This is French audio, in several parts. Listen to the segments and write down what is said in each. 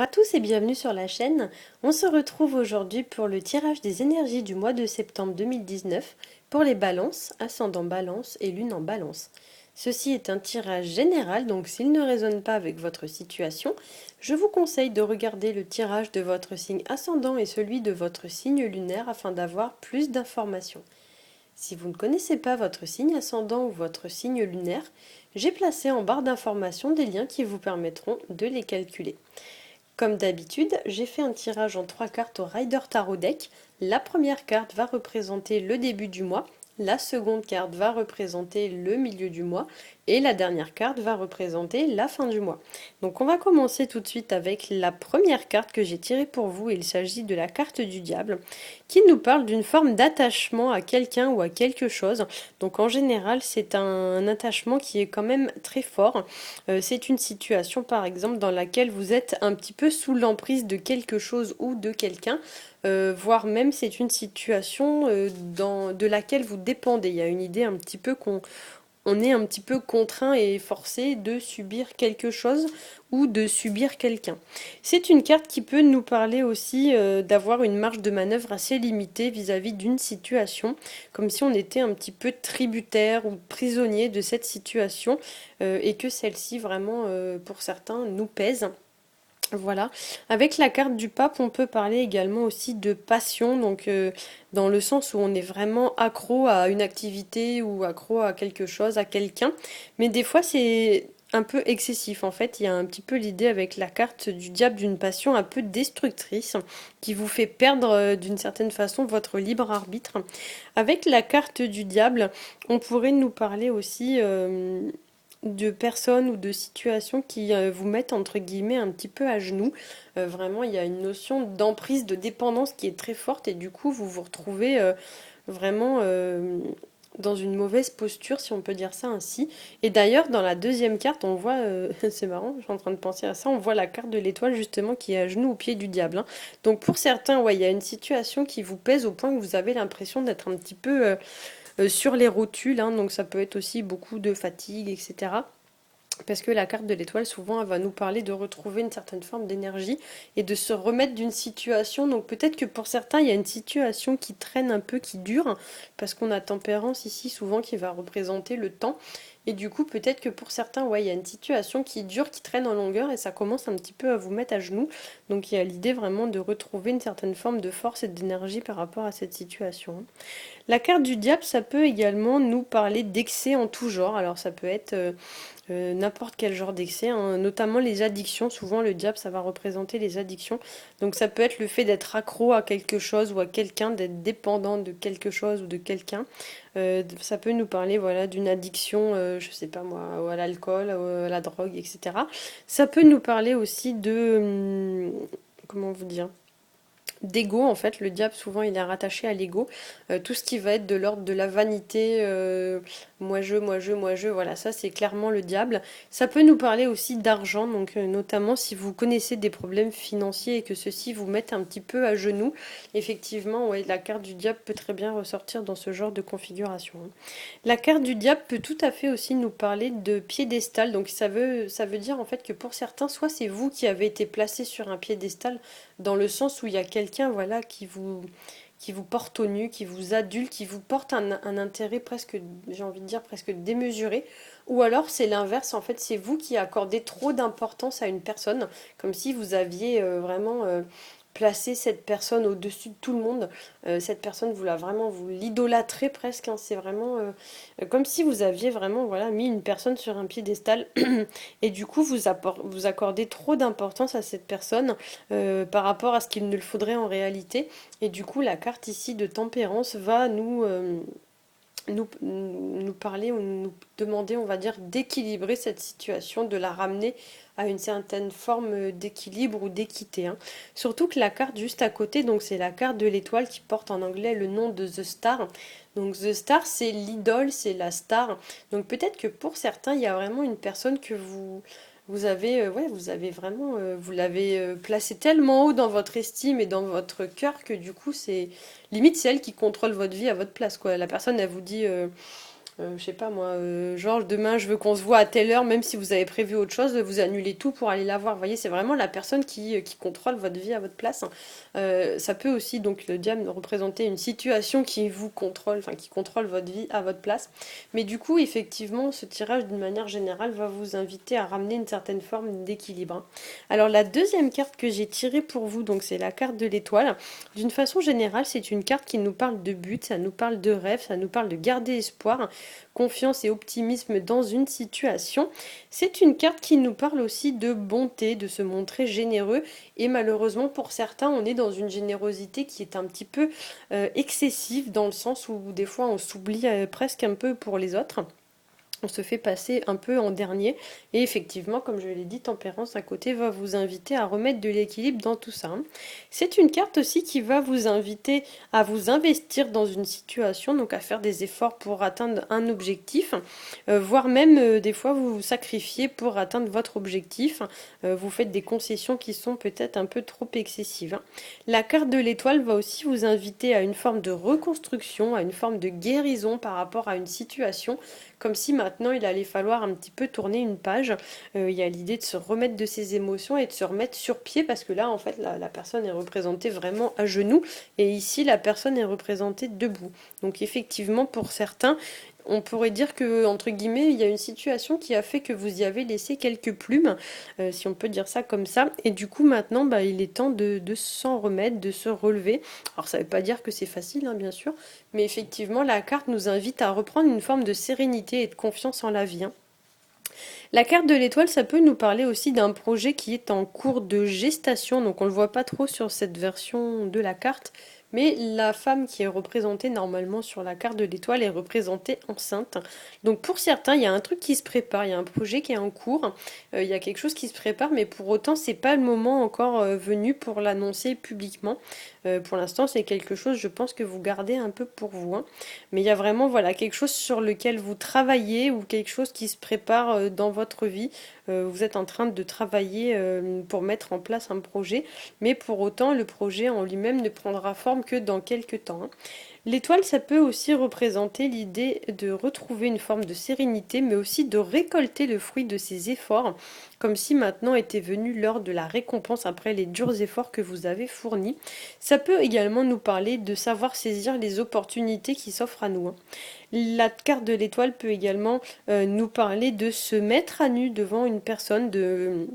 Bonjour à tous et bienvenue sur la chaîne. On se retrouve aujourd'hui pour le tirage des énergies du mois de septembre 2019 pour les balances, ascendant balance et lune en balance. Ceci est un tirage général, donc s'il ne résonne pas avec votre situation, je vous conseille de regarder le tirage de votre signe ascendant et celui de votre signe lunaire afin d'avoir plus d'informations. Si vous ne connaissez pas votre signe ascendant ou votre signe lunaire, j'ai placé en barre d'informations des liens qui vous permettront de les calculer. Comme d'habitude, j'ai fait un tirage en 3 cartes au Rider Tarot Deck. La première carte va représenter le début du mois, la seconde carte va représenter le milieu du mois et la dernière carte va représenter la fin du mois. Donc on va commencer tout de suite avec la première carte que j'ai tirée pour vous. Il s'agit de la carte du diable qui nous parle d'une forme d'attachement à quelqu'un ou à quelque chose. Donc en général c'est un attachement qui est quand même très fort. C'est une situation par exemple dans laquelle vous êtes un petit peu sous l'emprise de quelque chose ou de quelqu'un. Voire même c'est une situation de laquelle vous dépendez. Il y a une idée un petit peu qu'on est un petit peu contraint et forcé de subir quelque chose ou de subir quelqu'un. C'est une carte qui peut nous parler aussi d'avoir une marge de manœuvre assez limitée vis-à-vis d'une situation, comme si on était un petit peu tributaire ou prisonnier de cette situation et que celle-ci vraiment pour certains nous pèse. Voilà. Avec la carte du pape, on peut parler également aussi de passion, donc dans le sens où on est vraiment accro à une activité ou accro à quelque chose, à quelqu'un. Mais des fois, c'est un peu excessif. En fait, il y a un petit peu l'idée avec la carte du diable d'une passion un peu destructrice qui vous fait perdre d'une certaine façon votre libre arbitre. Avec la carte du diable, on pourrait nous parler aussi de personnes ou de situations qui vous mettent entre guillemets un petit peu à genoux. Vraiment, il y a une notion d'emprise, de dépendance qui est très forte et du coup, vous vous retrouvez vraiment dans une mauvaise posture, si on peut dire ça ainsi. Et d'ailleurs, dans la deuxième carte, on voit, c'est marrant, je suis en train de penser à ça, on voit la carte de l'étoile justement qui est à genoux au pied du diable, hein. Donc pour certains, ouais, il y a une situation qui vous pèse au point que vous avez l'impression d'être un petit peu sur les rotules, hein, donc ça peut être aussi beaucoup de fatigue, etc. Parce que la carte de l'étoile, souvent, elle va nous parler de retrouver une certaine forme d'énergie et de se remettre d'une situation. Donc peut-être que pour certains, il y a une situation qui traîne un peu, qui dure, parce qu'on a tempérance ici, souvent, qui va représenter le temps. Et du coup, peut-être que pour certains, ouais, il y a une situation qui dure, qui traîne en longueur, et ça commence un petit peu à vous mettre à genoux. Donc il y a l'idée vraiment de retrouver une certaine forme de force et d'énergie par rapport à cette situation. La carte du diable, ça peut également nous parler d'excès en tout genre. Alors ça peut être n'importe quel genre d'excès, hein, notamment les addictions. Souvent le diable, ça va représenter les addictions. Donc ça peut être le fait d'être accro à quelque chose ou à quelqu'un, d'être dépendant de quelque chose ou de quelqu'un. Ça peut nous parler voilà, d'une addiction, je sais pas moi, à l'alcool, à la drogue, etc. Ça peut nous parler aussi de... comment vous dire, d'ego en fait. Le diable souvent il est rattaché à l'ego. Tout ce qui va être de l'ordre de la vanité, moi je, voilà, ça c'est clairement le diable. Ça peut nous parler aussi d'argent, donc notamment si vous connaissez des problèmes financiers et que ceux-ci vous mettent un petit peu à genoux, effectivement ouais, la carte du diable peut très bien ressortir dans ce genre de configuration, hein. La carte du diable peut tout à fait aussi nous parler de piédestal, donc ça veut dire en fait que pour certains, soit c'est vous qui avez été placé sur un piédestal, dans le sens où il y a quelqu'un voilà, qui vous porte au nu, qui vous adulte, qui vous porte un intérêt presque, j'ai envie de dire, presque démesuré. Ou alors c'est l'inverse, en fait, c'est vous qui accordez trop d'importance à une personne, comme si vous aviez vraiment placé cette personne au-dessus de tout le monde. Cette personne, vous la vraiment, vous l'idolâtrez presque, hein. C'est vraiment comme si vous aviez vraiment voilà, mis une personne sur un piédestal et du coup vous accordez trop d'importance à cette personne par rapport à ce qu'il ne le faudrait en réalité. Et du coup, la carte ici de tempérance va nous parler ou nous demander, on va dire, d'équilibrer cette situation, de la ramener à une certaine forme d'équilibre ou d'équité, hein. Surtout que la carte juste à côté, donc c'est la carte de l'étoile qui porte en anglais le nom de The Star. Donc The Star, c'est l'idole, c'est la star. Donc peut-être que pour certains, il y a vraiment une personne que vous avez, ouais, vous avez vraiment, vous l'avez placé tellement haut dans votre estime et dans votre cœur que du coup, c'est limite c'est elle qui contrôle votre vie à votre place, quoi. La personne, elle vous dit, Je sais pas moi, genre demain je veux qu'on se voit à telle heure, même si vous avez prévu autre chose, vous annulez tout pour aller la voir. Vous voyez, c'est vraiment la personne qui contrôle votre vie à votre place. Ça peut aussi, donc le diable, représenter une situation qui vous contrôle, enfin qui contrôle votre vie à votre place. Mais du coup, effectivement, ce tirage d'une manière générale va vous inviter à ramener une certaine forme d'équilibre, hein. Alors la deuxième carte que j'ai tirée pour vous, donc c'est la carte de l'étoile. D'une façon générale, c'est une carte qui nous parle de but, ça nous parle de rêve, ça nous parle de garder espoir, confiance et optimisme dans une situation. C'est une carte qui nous parle aussi de bonté, de se montrer généreux. Et malheureusement, pour certains, on est dans une générosité qui est un petit peu excessive, dans le sens où des fois on s'oublie presque un peu pour les autres. On se fait passer un peu en dernier. Et effectivement, comme je l'ai dit, Tempérance à côté va vous inviter à remettre de l'équilibre dans tout ça, hein. C'est une carte aussi qui va vous inviter à vous investir dans une situation, donc à faire des efforts pour atteindre un objectif, voire même des fois vous vous sacrifiez pour atteindre votre objectif. Vous faites des concessions qui sont peut-être un peu trop excessives, hein. La carte de l'étoile va aussi vous inviter à une forme de reconstruction, à une forme de guérison par rapport à une situation, comme si maintenant il allait falloir un petit peu tourner une page. Il y a l'idée de se remettre de ses émotions et de se remettre sur pied, parce que là en fait la personne est représentée vraiment à genoux et ici la personne est représentée debout. Donc effectivement pour certains, on pourrait dire que, entre guillemets, il y a une situation qui a fait que vous y avez laissé quelques plumes, si on peut dire ça comme ça. Et du coup, maintenant, bah, il est temps de s'en remettre, de se relever. Alors, ça ne veut pas dire que c'est facile, hein, bien sûr, mais effectivement, la carte nous invite à reprendre une forme de sérénité et de confiance en la vie, hein. La carte de l'étoile, ça peut nous parler aussi d'un projet qui est en cours de gestation, donc on ne le voit pas trop sur cette version de la carte, mais la femme qui est représentée normalement sur la carte de l'étoile est représentée enceinte. Donc pour certains, il y a un truc qui se prépare, il y a un projet qui est en cours, il y a quelque chose qui se prépare, mais pour autant, c'est pas le moment encore venu pour l'annoncer publiquement. Pour l'instant, c'est quelque chose, je pense, que vous gardez un peu pour vous, hein. Mais il y a vraiment voilà, quelque chose sur lequel vous travaillez ou quelque chose qui se prépare dans votre vie. Vous êtes en train de travailler pour mettre en place un projet, mais pour autant, le projet en lui-même ne prendra forme que dans quelques temps, hein. L'étoile, ça peut aussi représenter l'idée de retrouver une forme de sérénité, mais aussi de récolter le fruit de ses efforts, comme si maintenant était venue l'heure de la récompense après les durs efforts que vous avez fournis. Ça peut également nous parler de savoir saisir les opportunités qui s'offrent à nous, hein. La carte de l'étoile peut également nous parler de se mettre à nu devant une personne, de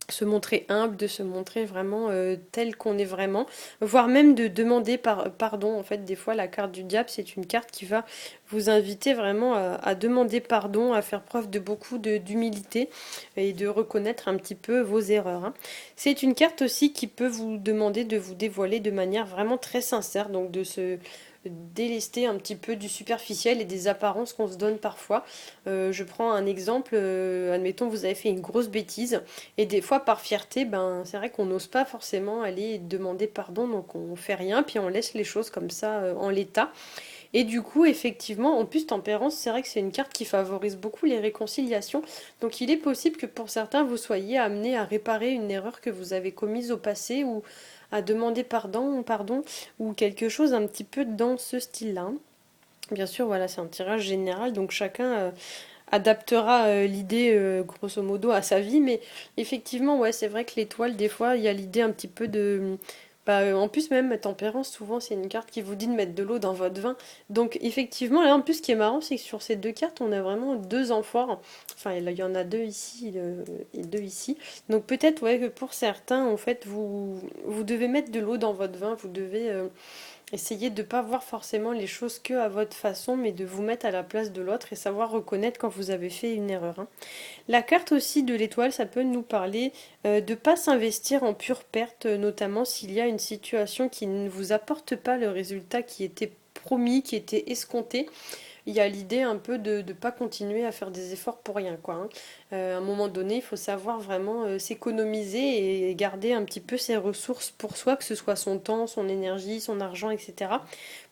se montrer humble, de se montrer vraiment tel qu'on est vraiment, voire même de demander pardon. En fait, des fois, la carte du diable, c'est une carte qui va vous inviter vraiment à demander pardon, à faire preuve de beaucoup d'humilité et de reconnaître un petit peu vos erreurs, hein. C'est une carte aussi qui peut vous demander de vous dévoiler de manière vraiment très sincère, donc de se délester un petit peu du superficiel et des apparences qu'on se donne parfois. Je prends un exemple, admettons vous avez fait une grosse bêtise et des fois par fierté, ben c'est vrai qu'on n'ose pas forcément aller demander pardon, donc on fait rien, puis on laisse les choses comme ça en l'état. Et du coup, effectivement, en plus, Tempérance, c'est vrai que c'est une carte qui favorise beaucoup les réconciliations. Donc il est possible que pour certains, vous soyez amené à réparer une erreur que vous avez commise au passé ou à demander pardon, ou quelque chose un petit peu dans ce style-là. Bien sûr, voilà, c'est un tirage général, donc chacun adaptera l'idée grosso modo à sa vie, mais effectivement, ouais, c'est vrai que l'étoile, des fois, il y a l'idée un petit peu de... Bah, en plus, même Tempérance, souvent, c'est une carte qui vous dit de mettre de l'eau dans votre vin. Donc, effectivement, là, en plus, ce qui est marrant, c'est que sur ces deux cartes, on a vraiment deux amphores. Enfin, il y en a deux ici et deux ici. Donc, peut-être, ouais, que pour certains, en fait, vous devez mettre de l'eau dans votre vin. Vous devez essayer de ne pas voir forcément les choses que à votre façon, mais de vous mettre à la place de l'autre et savoir reconnaître quand vous avez fait une erreur, hein. La carte aussi de l'étoile, ça peut nous parler de ne pas s'investir en pure perte, notamment s'il y a une situation qui ne vous apporte pas le résultat qui était promis, qui était escompté. Il y a l'idée un peu de ne pas continuer à faire des efforts pour rien, quoi, hein. À un moment donné, il faut savoir vraiment s'économiser et garder un petit peu ses ressources pour soi, que ce soit son temps, son énergie, son argent, etc.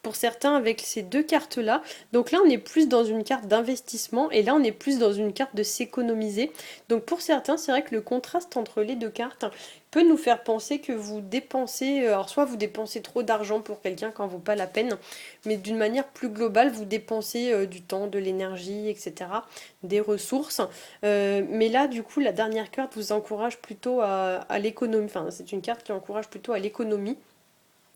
Pour certains, avec ces deux cartes-là, donc là on est plus dans une carte d'investissement et là on est plus dans une carte de s'économiser. Donc pour certains, c'est vrai que le contraste entre les deux cartes peut nous faire penser que vous dépensez, alors soit vous dépensez trop d'argent pour quelqu'un quand vaut pas la peine, mais d'une manière plus globale, vous dépensez du temps, de l'énergie, etc., des ressources. Mais là, du coup, la dernière carte vous encourage plutôt à l'économie, enfin c'est une carte qui encourage plutôt à l'économie.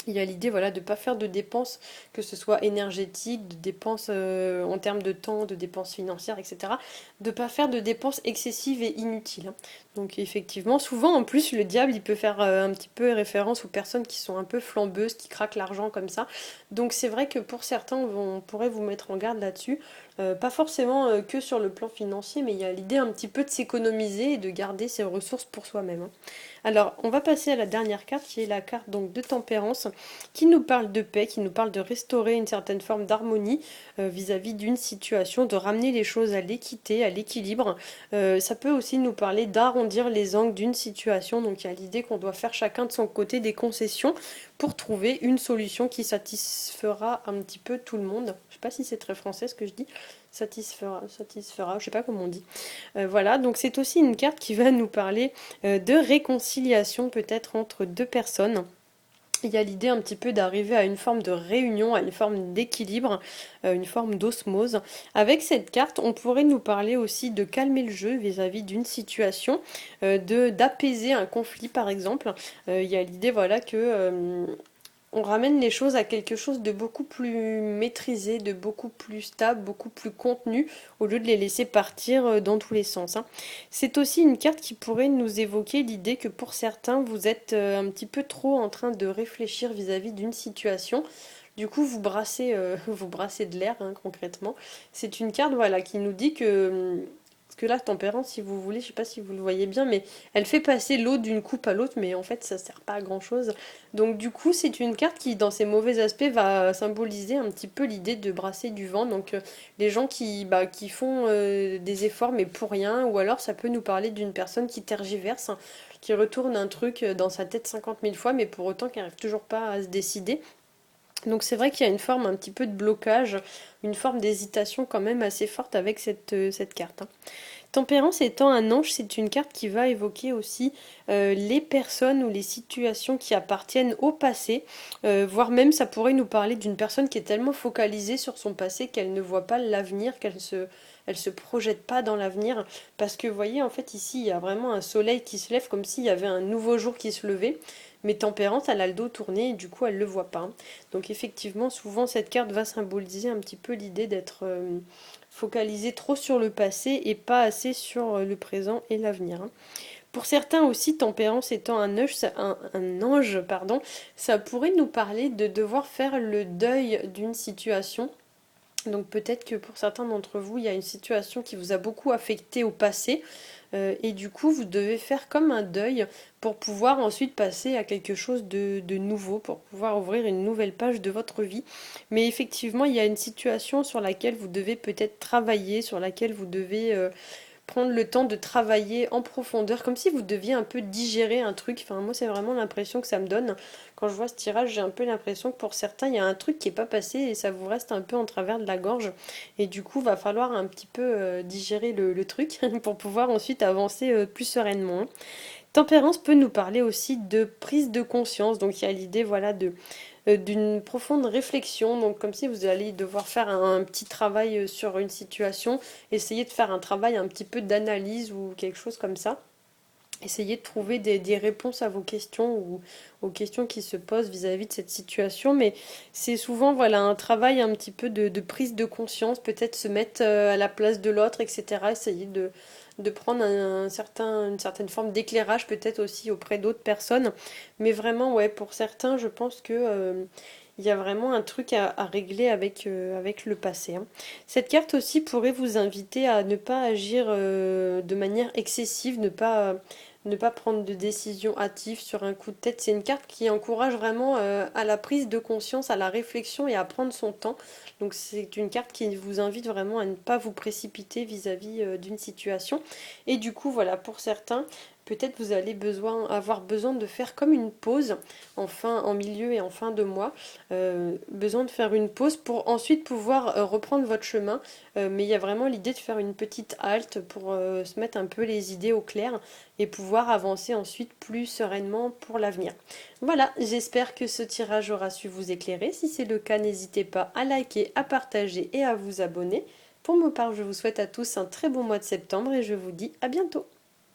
Il y a l'idée voilà, de ne pas faire de dépenses, que ce soit énergétiques, de dépenses en termes de temps, de dépenses financières, etc. De ne pas faire de dépenses excessives et inutiles, hein. Donc effectivement, souvent en plus, le diable, il peut faire un petit peu référence aux personnes qui sont un peu flambeuses, qui craquent l'argent comme ça. Donc c'est vrai que pour certains, on pourrait vous mettre en garde là-dessus. Pas forcément que sur le plan financier, mais il y a l'idée un petit peu de s'économiser et de garder ses ressources pour soi-même, hein. Alors, on va passer à la dernière carte qui est la carte donc de tempérance qui nous parle de paix, qui nous parle de restaurer une certaine forme d'harmonie vis-à-vis d'une situation, de ramener les choses à l'équité, à l'équilibre. Ça peut aussi nous parler d'arrondir les angles d'une situation, donc il y a l'idée qu'on doit faire chacun de son côté des concessions pour trouver une solution qui satisfera un petit peu tout le monde. Je sais pas si c'est très français ce que je dis. Satisfera, je sais pas comment on dit. Voilà, donc c'est aussi une carte qui va nous parler de réconciliation peut-être entre deux personnes. Il y a l'idée un petit peu d'arriver à une forme de réunion, à une forme d'équilibre, une forme d'osmose. Avec cette carte, on pourrait nous parler aussi de calmer le jeu vis-à-vis d'une situation, de d'apaiser un conflit par exemple. Il y a l'idée voilà que on ramène les choses à quelque chose de beaucoup plus maîtrisé, de beaucoup plus stable, beaucoup plus contenu, au lieu de les laisser partir dans tous les sens, hein. C'est aussi une carte qui pourrait nous évoquer l'idée que pour certains, vous êtes un petit peu trop en train de réfléchir vis-à-vis d'une situation. Du coup, vous brassez de l'air, hein, concrètement. C'est une carte voilà, qui nous dit que parce que là, tempérance, si vous voulez, je sais pas si vous le voyez bien, mais elle fait passer l'eau d'une coupe à l'autre, mais en fait, ça sert pas à grand chose. Donc, du coup, c'est une carte qui, dans ses mauvais aspects, va symboliser un petit peu l'idée de brasser du vent. Donc, les gens qui font des efforts, mais pour rien, ou alors ça peut nous parler d'une personne qui tergiverse, hein, qui retourne un truc dans sa tête 50 000 fois, mais pour autant qui n'arrive toujours pas à se décider. Donc c'est vrai qu'il y a une forme un petit peu de blocage, une forme d'hésitation quand même assez forte avec cette carte, hein. Tempérance étant un ange, c'est une carte qui va évoquer aussi les personnes ou les situations qui appartiennent au passé, voire même ça pourrait nous parler d'une personne qui est tellement focalisée sur son passé qu'elle ne voit pas l'avenir, elle se projette pas dans l'avenir, parce que vous voyez en fait ici il y a vraiment un soleil qui se lève comme s'il y avait un nouveau jour qui se levait, mais Tempérance elle a le dos tourné et du coup elle le voit pas, hein. Donc effectivement souvent cette carte va symboliser un petit peu l'idée d'être focalisé trop sur le passé et pas assez sur le présent et l'avenir, hein. Pour certains aussi, Tempérance étant un ange, pardon, ça pourrait nous parler de devoir faire le deuil d'une situation. Donc peut-être que pour certains d'entre vous, il y a une situation qui vous a beaucoup affecté au passé, et du coup vous devez faire comme un deuil pour pouvoir ensuite passer à quelque chose de nouveau, pour pouvoir ouvrir une nouvelle page de votre vie. Mais effectivement, il y a une situation sur laquelle vous devez peut-être travailler, sur laquelle vous devez prendre le temps de travailler en profondeur, comme si vous deviez un peu digérer un truc. Enfin, moi, c'est vraiment l'impression que ça me donne. Quand je vois ce tirage, j'ai un peu l'impression que pour certains, il y a un truc qui n'est pas passé et ça vous reste un peu en travers de la gorge. Et du coup, va falloir un petit peu digérer le truc pour pouvoir ensuite avancer plus sereinement, hein. Tempérance peut nous parler aussi de prise de conscience. Donc, il y a l'idée, voilà, d'une profonde réflexion, donc comme si vous allez devoir faire un petit travail sur une situation, essayer de faire un travail un petit peu d'analyse ou quelque chose comme ça. Essayez de trouver des réponses à vos questions ou aux questions qui se posent vis-à-vis de cette situation. Mais c'est souvent voilà, un travail un petit peu de prise de conscience, peut-être se mettre à la place de l'autre, etc. Essayer de prendre une certaine forme d'éclairage peut-être aussi auprès d'autres personnes. Mais vraiment, ouais, pour certains, je pense que il y a vraiment un truc à régler avec le passé, hein. Cette carte aussi pourrait vous inviter à ne pas agir de manière excessive, ne pas prendre de décision hâtive sur un coup de tête. C'est une carte qui encourage vraiment à la prise de conscience, à la réflexion et à prendre son temps. Donc c'est une carte qui vous invite vraiment à ne pas vous précipiter vis-à-vis d'une situation. Et du coup, voilà, pour certains, peut-être vous allez avoir besoin de faire comme une pause en milieu et en fin de mois. Besoin de faire une pause pour ensuite pouvoir reprendre votre chemin. Mais il y a vraiment l'idée de faire une petite halte pour se mettre un peu les idées au clair et pouvoir avancer ensuite plus sereinement pour l'avenir. Voilà, j'espère que ce tirage aura su vous éclairer. Si c'est le cas, n'hésitez pas à liker, à partager et à vous abonner. Pour ma part, je vous souhaite à tous un très bon mois de septembre et je vous dis à bientôt.